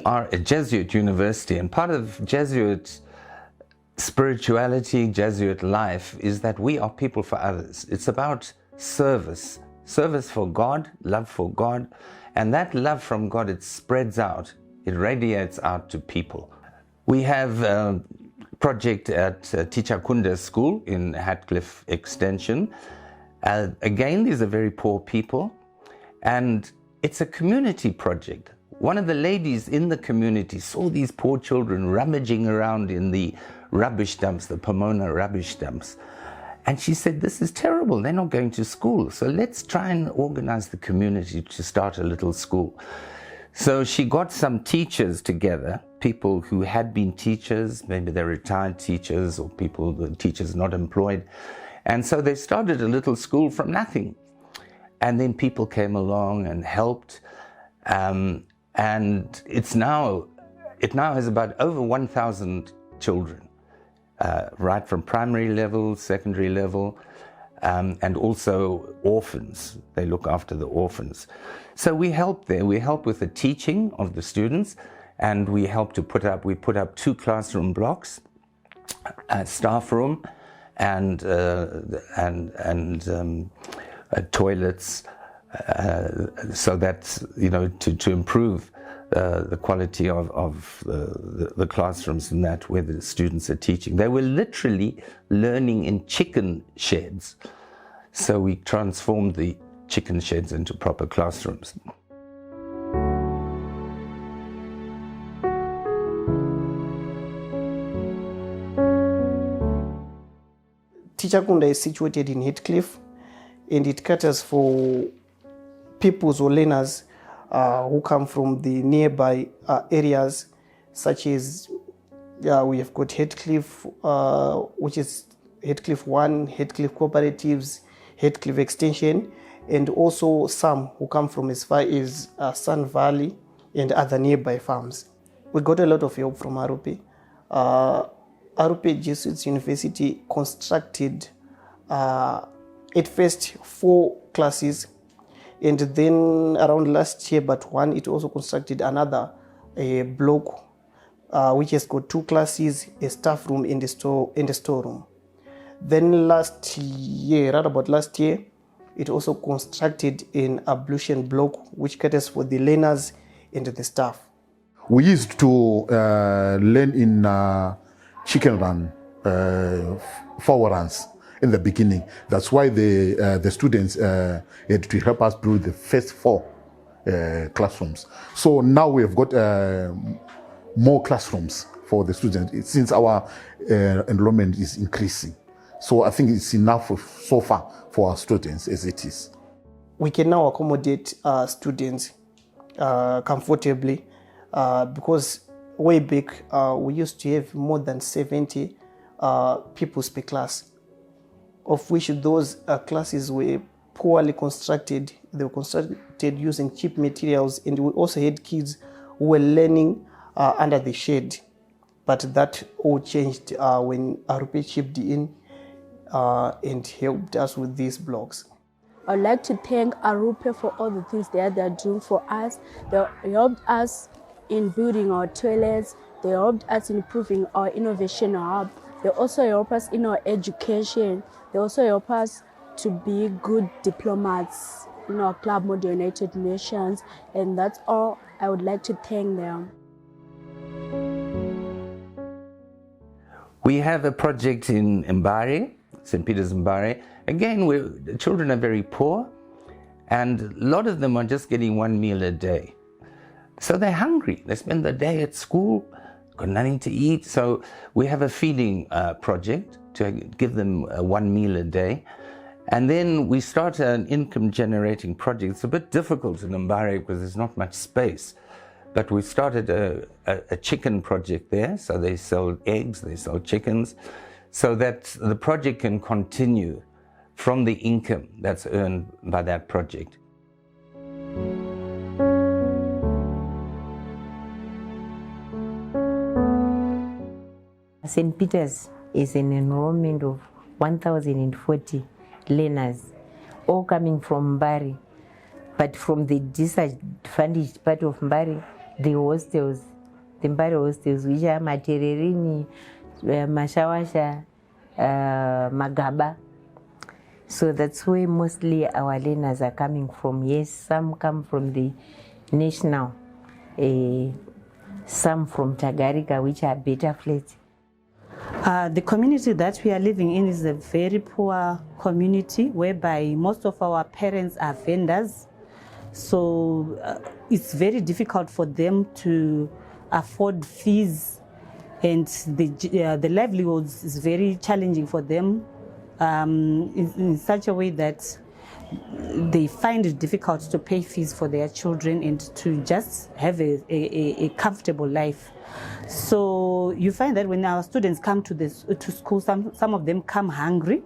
are a Jesuit university, and part of Jesuit spirituality, Jesuit life, is that we are people for others. It's about service. Service for God, love for God, and that love from God, it spreads out, it radiates out to people. We have a project at Chishawasha School in Hatcliff Extension. Again, these are very poor people, and it's a community project. One of the ladies in the community saw these poor children rummaging around in the rubbish dumps, the Pomona rubbish dumps. And she said, this is terrible, they're not going to school. So let's try and organize the community to start a little school. So she got some teachers together, people who had been teachers, maybe they're retired teachers or the teachers not employed. And so they started a little school from nothing. And then people came along and helped. And it now has about over 1,000 children. Right from primary level, secondary level, and also orphans. They look after the orphans. So we help there. We help with the teaching of the students, and we help to put up 2 classroom blocks, a staff room, and toilets, so that, you know, to improve the quality of the classrooms and that where the students are teaching. They were literally learning in chicken sheds. So we transformed the chicken sheds into proper classrooms. Chishawasha is situated in Hatcliff, and it caters for pupils or learners who come from the nearby areas, such as we have got Hatcliff, which is Hatcliff 1, Hatcliff Cooperatives, Hatcliff Extension, and also some who come from as far as Sun Valley and other nearby farms. We got a lot of help from Arrupe. Arrupe Jesuit University constructed at first 4 classes, and then around last year, but one, it also constructed another block, which has got 2 classes, a staff room, and a storeroom. Then last year, it also constructed an ablution block, which caters for the learners and the staff. We used to learn in chicken run, 4 runs. In the beginning. That's why the students had to help us build the first 4 classrooms. So now we have got more classrooms for the students since our enrollment is increasing. So I think it's enough so far for our students as it is. We can now accommodate students comfortably because way back we used to have more than 70 pupils per class, of which those classes were poorly constructed. They were constructed using cheap materials, and we also had kids who were learning under the shade. But that all changed when Arrupe chipped in and helped us with these blocks. I'd like to thank Arrupe for all the things they're doing for us. They helped us in building our toilets. They helped us in improving our innovation hub. They also help us in our education. They also help us to be good diplomats in our Club Model United Nations, and that's all. I would like to thank them. We have a project in Mbare, St. Peter's Mbare. Again, the children are very poor, and a lot of them are just getting 1 meal a day. So they're hungry. They spend the day at school, got nothing to eat. So we have a feeding project to give them 1 meal a day. And then we start an income generating project. It's a bit difficult in Mbare because there's not much space. But we started a chicken project there. So they sell eggs, they sell chickens, so that the project can continue from the income that's earned by that project. St. Peter's is an enrollment of 1,040 learners, all coming from Mbare. But from the disadvantaged part of Mbare, the hostels the Mbare hostels, which are Matererini, Chishawasha, Magaba. So that's where mostly our learners are coming from. Yes, some come from the national, some from Tagarika, which are better flats. The community that we are living in is a very poor community whereby most of our parents are vendors. So it's very difficult for them to afford fees, and the livelihoods is very challenging for them in such a way that they find it difficult to pay fees for their children and to just have a comfortable life. So you find that when our students come to school, some of them come hungry,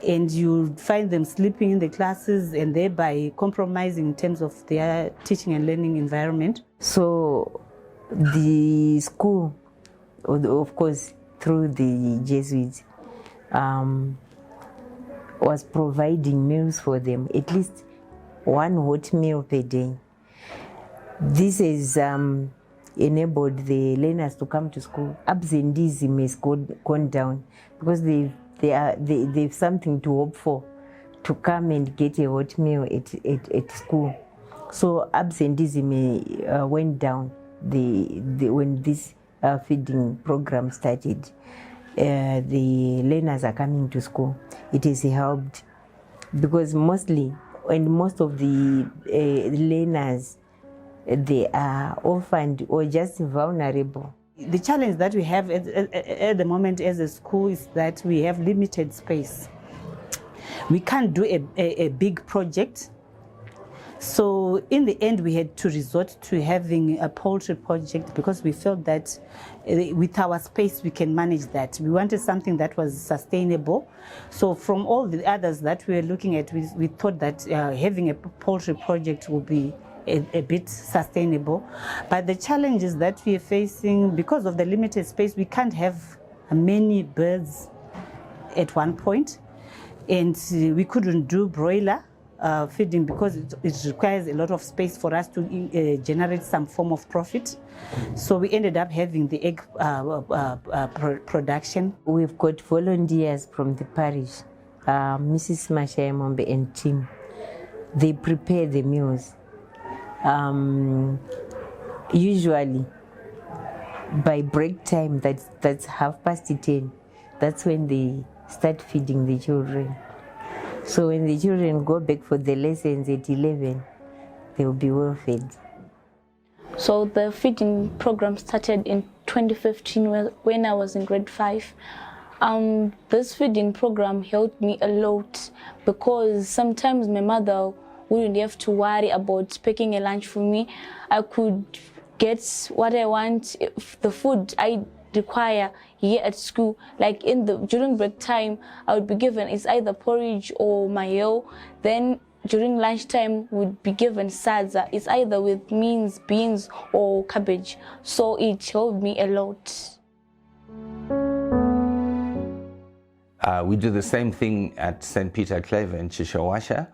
and you find them sleeping in the classes and thereby compromising in terms of their teaching and learning environment. So the school, of course, through the Jesuits, was providing meals for them, at least one hot meal per day. This has enabled the learners to come to school. Absenteeism has gone down because they've something to hope for, to come and get a hot meal at school. So absenteeism went down when this feeding program started. The learners are coming to school. It has helped because most of the learners, they are orphaned or just vulnerable. The challenge that we have at the moment as a school is that we have limited space. We can't do a big project. So in the end, we had to resort to having a poultry project because we felt that with our space, we can manage that. We wanted something that was sustainable. So from all the others that we were looking at, we thought that having a poultry project would be a bit sustainable. But the challenges that we are facing, because of the limited space, we can't have many birds at one point. And we couldn't do broiler feeding because it requires a lot of space for us to generate some form of profit. So we ended up having the egg production. We've got volunteers from the parish, Mrs. Mbare and team. They prepare the meals. Usually by break time, that's 10:30, that's when they start feeding the children. So when the children go back for the lessons at 11, they will be well fed. So the feeding program started in 2015 when I was in grade 5. This feeding program helped me a lot because sometimes my mother wouldn't have to worry about packing a lunch for me. I could get what I want, the food I require here at school. Like during break time, I would be given it's either porridge or mayo. Then during lunchtime, would be given sadza. It's either with beans or cabbage. So it helped me a lot. We do the same thing at St. Peter Claver in Chishawasha.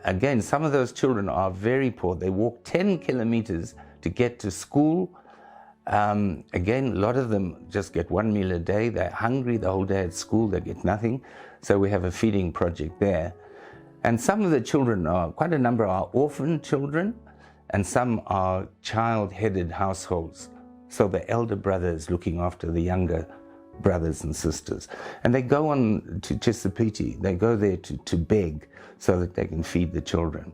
Again, some of those children are very poor. They walk 10 kilometers to get to school. Again, a lot of them just get one meal a day. They're hungry the whole day at school. They get nothing. So we have a feeding project there. And some of the children quite a number are orphan children, and some are child-headed households. So the elder brother is looking after the younger brothers and sisters. And they go on to Chisapiti. They go there to beg so that they can feed the children.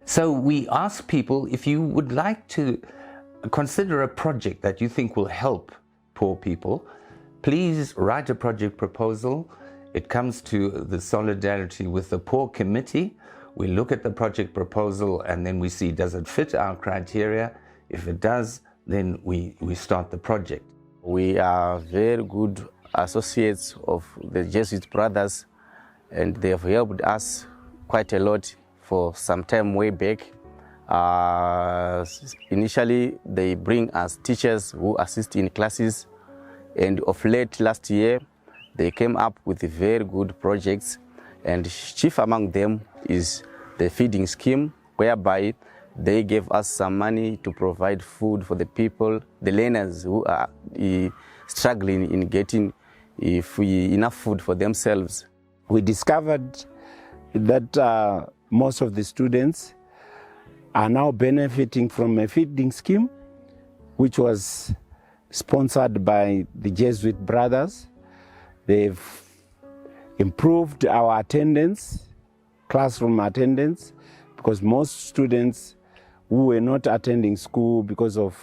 So we ask people, if you would like to consider a project that you think will help poor people, please write a project proposal. It comes to the Solidarity with the Poor Committee. We look at the project proposal and then we see, does it fit our criteria? If it does, then we start the project. We are very good associates of the Jesuit brothers, and they have helped us quite a lot for some time way back. Initially, they bring us teachers who assist in classes, and of late last year, they came up with very good projects, and chief among them is the feeding scheme, whereby They gave us some money to provide food for the people, the learners who are struggling in getting enough food for themselves. We discovered that most of the students are now benefiting from a feeding scheme which was sponsored by the Jesuit brothers. They've improved our attendance, classroom attendance, because most students who were not attending school because of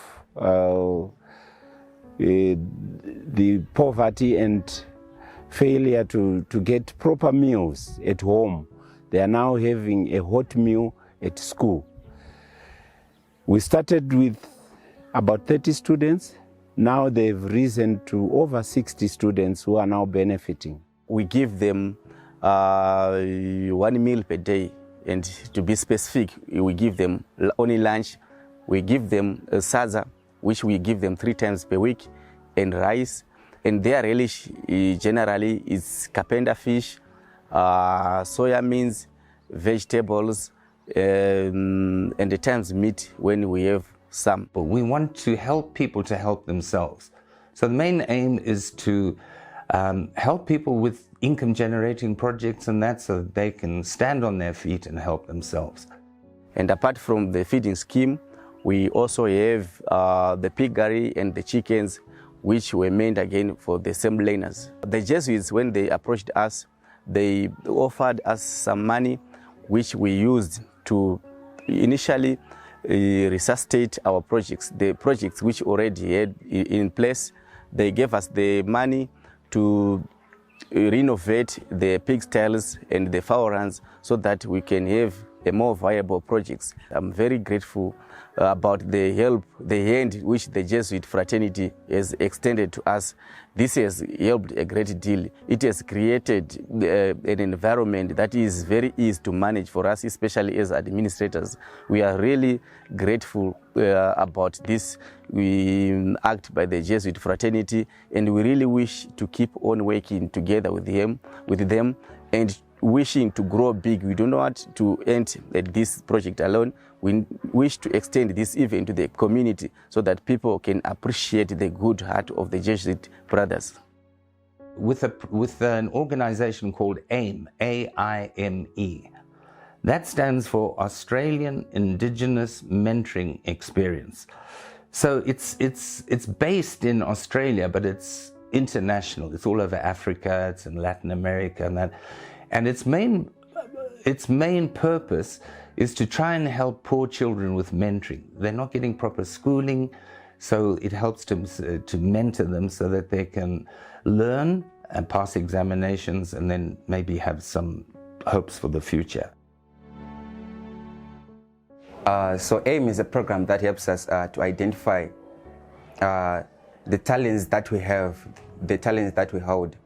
the poverty and failure to get proper meals at home, they are now having a hot meal at school. We started with about 30 students. Now they've risen to over 60 students who are now benefiting. We give them 1 meal per day, and to be specific, we give them only lunch. We give them a saza, which we give them 3 times per week, and rice. And their relish generally is kapenda fish, soya beans, vegetables, and at times meat when we have some. But we want to help people to help themselves. So the main aim is to help people with income generating projects and that, so that they can stand on their feet and help themselves. And apart from the feeding scheme, we also have the piggery and the chickens, which were made again for the same learners. The Jesuits, when they approached us, they offered us some money, which we used to initially resuscitate our projects, the projects which already had in place. They gave us the money to renovate the pigsties and the fowl runs so that we can have a more viable projects. I'm very grateful about the help, the hand which the Jesuit fraternity has extended to us. This has helped a great deal. It has created an environment that is very easy to manage for us, especially as administrators. We are really grateful about this act by the Jesuit fraternity, and we really wish to keep on working together with them, and wishing to grow big. We do not want to end at this project alone. We wish to extend this even to the community so that people can appreciate the good heart of the Jesuit brothers. With an organization called AIME, A-I-M-E. That stands for Australian Indigenous Mentoring Experience. So it's based in Australia, but it's international. It's all over Africa, it's in Latin America and that. And its main purpose is to try and help poor children with mentoring. They're not getting proper schooling, so it helps to mentor them so that they can learn and pass examinations and then maybe have some hopes for the future. So AIM is a program that helps us to identify the talents that we have, the talents that we hold.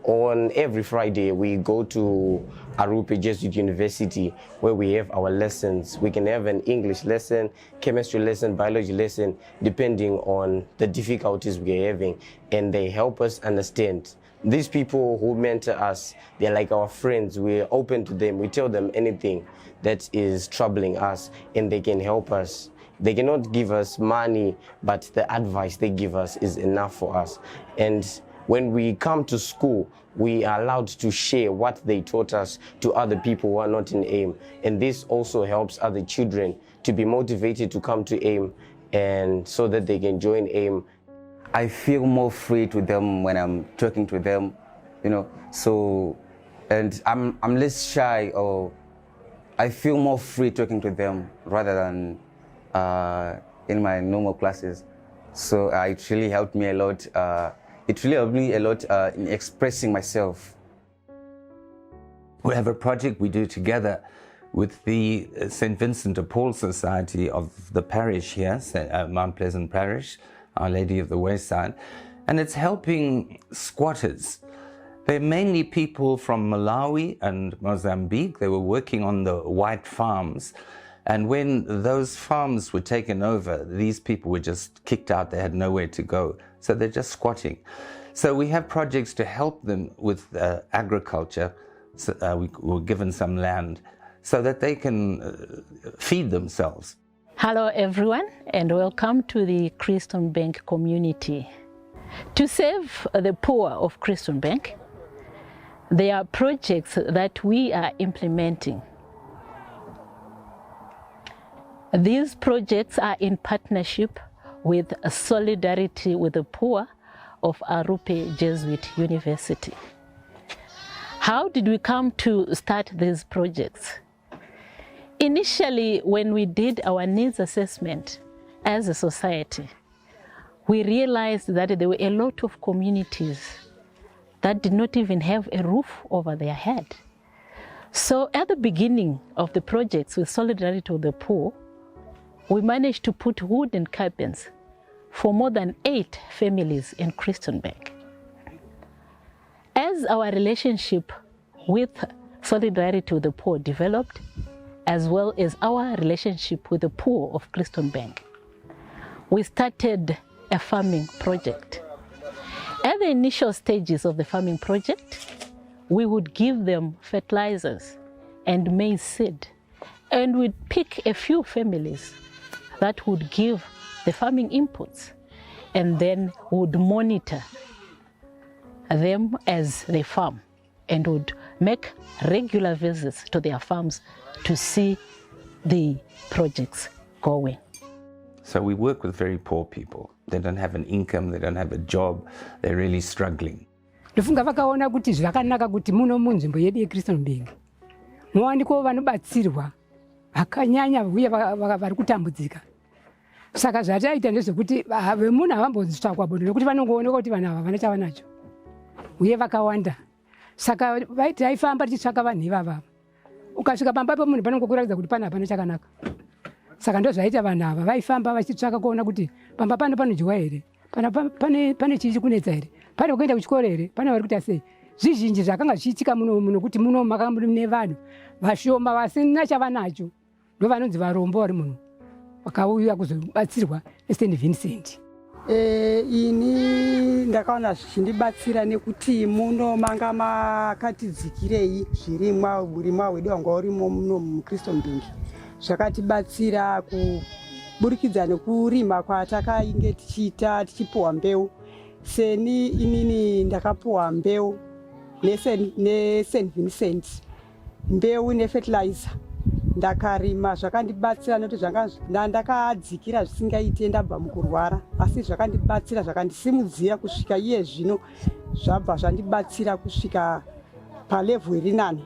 On every Friday, we go to Arrupe Jesuit University, where we have our lessons. We can have an English lesson, chemistry lesson, biology lesson, depending on the difficulties we're having. And they help us understand. These people who mentor us, they're like our friends. We're open to them. We tell them anything that is troubling us, and they can help us. They cannot give us money, but the advice they give us is enough for us. And when we come to school, we are allowed to share what they taught us to other people who are not in AIM. And this also helps other children to be motivated to come to AIM, and so that they can join AIM. I feel more free to them when I'm talking to them, you know. So, and I'm less shy, or I feel more free talking to them rather than in my normal classes. So it really helped me a lot. It really helped me a lot in expressing myself. We have a project we do together with the St. Vincent de Paul Society of the parish here, Mount Pleasant Parish, Our Lady of the Wayside, and it's helping squatters. They're mainly people from Malawi and Mozambique. They were working on the white farms, and when those farms were taken over, these people were just kicked out. They had nowhere to go. So they're just squatting. So we have projects to help them with agriculture. So, we were given some land so that they can feed themselves. Hello everyone, and welcome to the Christian Bank community. To serve the poor of Christian Bank, there are projects that we are implementing. These projects are in partnership with Solidarity with the Poor of Arrupe Jesuit University. How did we come to start these projects? Initially, when we did our needs assessment as a society, we realized that there were a lot of communities that did not even have a roof over their head. So at the beginning of the projects with Solidarity with the Poor, we managed to put wooden cabins for more than 8 families in Christian Bank. As our relationship with Solidarity with the Poor developed, as well as our relationship with the poor of Christian Bank, we started a farming project. At the initial stages of the farming project, we would give them fertilizers and maize seed, and we'd pick a few families that would give the farming inputs, and then would monitor them as they farm and would make regular visits to their farms to see the projects going. So we work with very poor people. They don't have an income, they don't have a job, they're really struggling. Ndofunga vakaona kuti zvakanaka kuti muno munzvimbo yedu yeChristian Bank muwanikwa vanobatsirwa vakanyanya uye vari kutambudzika. Saka zvataita ndezvekuti vemuna havambonzvitsvakwa bodo nekuti vanongooneka kuti vanhu ava vana chavanacho uye vakawanda. Saka vaiti taifamba tichitsvaka vanhu ivava. Ukasvika pamba pemunhu panongokuratidza kuti pana hapana chakanaka. Saka ndozvaita vanhu ava vaifamba vachitsvaka kuona kuti pamba pano panodyiwa here, pane chii chikunetsa here, pane kuenda kuchikoro here, pane vari kuita sei. Zvizhinji zvakanga zvichiitika muno kuti muno makanga mune vanhu vashoma vasina chavanacho, ndovanonzi varombo vari muno vakauya kuzobatsirwa neSt Vincent. Ini ndakaona zvichindibatsira nekuti muno manga makatidzikirei zvirimwa, urimwa hwedu wanga urimo muno muChristian Bank. Zvakatibatsira kuburikidza nekurima kwatakainge tichiita tichipuwa mbeu. Seni inini ndakapuwa mbeu neSt Vincent, mbeu nefertilizer. Ndakarima zvakandibatsira nekuti zvanga ndakadzikira zvisingaite ndabva mukurwara, asi zvakandibatsira zvakandisimudzira kusvika iye zvino zvabva zvandibatsira kusvika palevhu iri nani.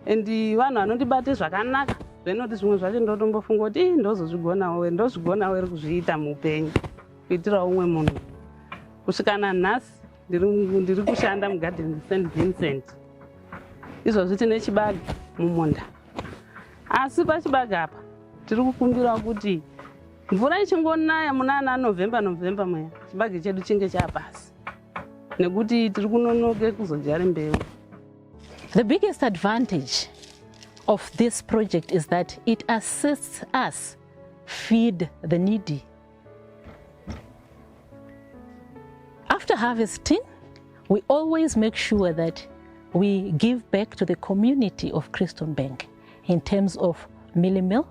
Endi vanhu vanondibate zvakanaka zvenoti zvimwe zvacho ndotombofunga kuti ndozvigonawo iri kuzviita muupenyu kuitira umwe munhu. Kusvika nanhasi ndiri kushanda mugarden St Vincent, izvozvi tine chibage mumunda. Asi pachibage apa tiri kukumbira kuti mvura ichingonaya muna November mweya chibage chedu chinge chapasi nekuti tiri kunonoke kuzodyara mbeu. The biggest advantage of this project is that it assists us feed the needy. After harvesting, we always make sure that we give back to the community of Christian Bank in terms of mealie meal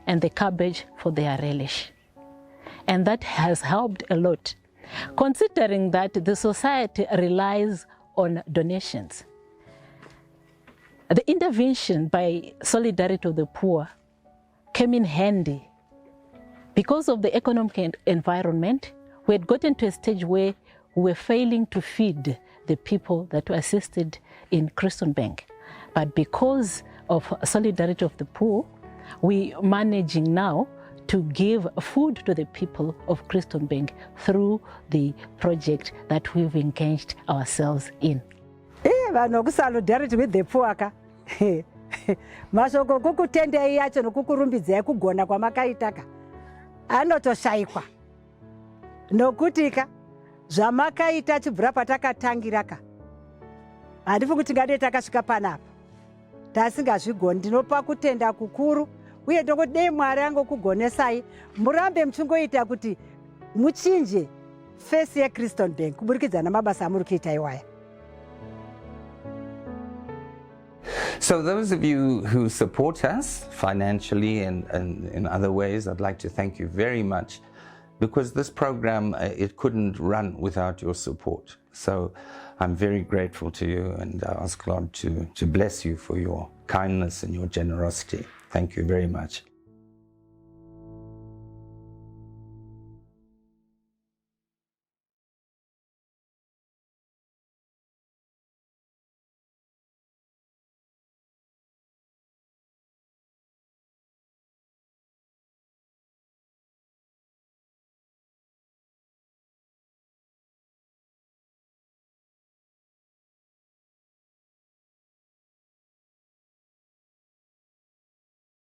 and the cabbage for their relish. And that has helped a lot, considering that the society relies on donations. The intervention by Solidarity with the Poor came in handy. Because of the economic environment, we had gotten to a stage where we were failing to feed the people that were assisted in Christian Bank. But because of Solidarity of the Poor, we are managing now to give food to the people of Christian Bank through the project that we've engaged ourselves in. Solidarity with the Poor mashoko kukutendei yacho nokukurumbidzai kugona kwamakaitaka anotoshaikwa nokutika zvamakaita chibvira patakatangiraka handifi kuti ngade takasvika panapa tasingazvigoni. Ndinopa kutenda kukuru uye ndongoti dei Mwari angokugonesai murambe muchingoita kuti muchinje face yeChristian Bank kuburikidza namabasa amuri kuita iwaya. So those of you who support us financially and in other ways, I'd like to thank you very much, because this program, it couldn't run without your support. So I'm very grateful to you, and I ask God to bless you for your kindness and your generosity. Thank you very much.